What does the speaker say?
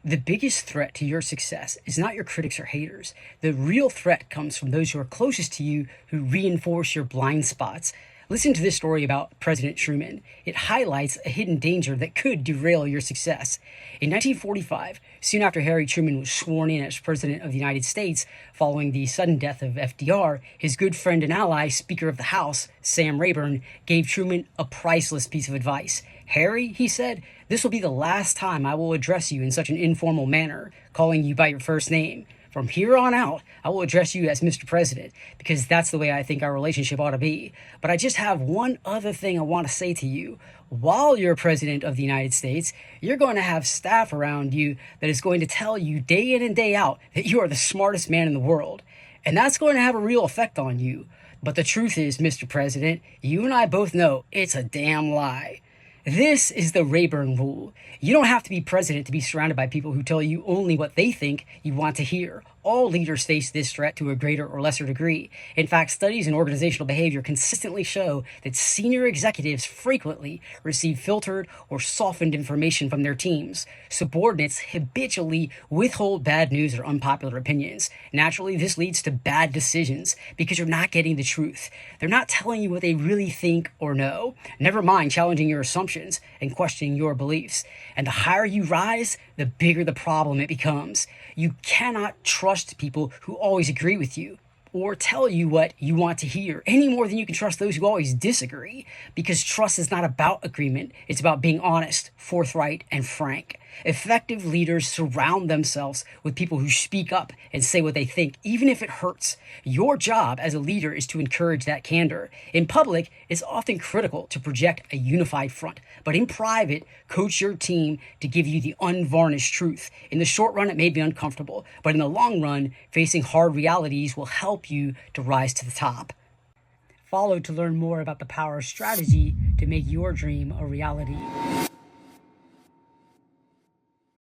The biggest threat to your success is not your critics or haters. The real threat comes from those who are closest to you who reinforce your blind spots. Listen to this story about President Truman. It highlights a hidden danger that could derail your success. In 1945, soon after Harry Truman was sworn in as President of the United States, following the sudden death of FDR, his good friend and ally, Speaker of the House, Sam Rayburn, gave Truman a priceless piece of advice. "Harry," he said, "this will be the last time I will address you in such an informal manner, calling you by your first name. From here on out, I will address you as Mr. President, because that's the way I think our relationship ought to be. But I just have one other thing I want to say to you. While you're President of the United States, you're going to have staff around you that is going to tell you day in and day out that you are the smartest man in the world. And that's going to have a real effect on you. But the truth is, Mr. President, you and I both know it's a damn lie." This is the Rayburn rule. You don't have to be president to be surrounded by people who tell you only what they think you want to hear. All leaders face this threat to a greater or lesser degree. In fact, studies in organizational behavior consistently show that senior executives frequently receive filtered or softened information from their teams. Subordinates habitually withhold bad news or unpopular opinions. Naturally, this leads to bad decisions because you're not getting the truth. They're not telling you what they really think or know. Never mind challenging your assumptions and questioning your beliefs. And the higher you rise, the bigger the problem it becomes. You cannot trust people who always agree with you or tell you what you want to hear any more than you can trust those who always disagree, because trust is not about agreement. It's about being honest, forthright, and frank. Effective leaders surround themselves with people who speak up and say what they think, even if it hurts. Your job as a leader is to encourage that candor. In public, it's often critical to project a unified front, but in private, coach your team to give you the unvarnished truth. In the short run, it may be uncomfortable, but in the long run, facing hard realities will help you to rise to the top. Follow to learn more about the power of strategy to make your dream a reality.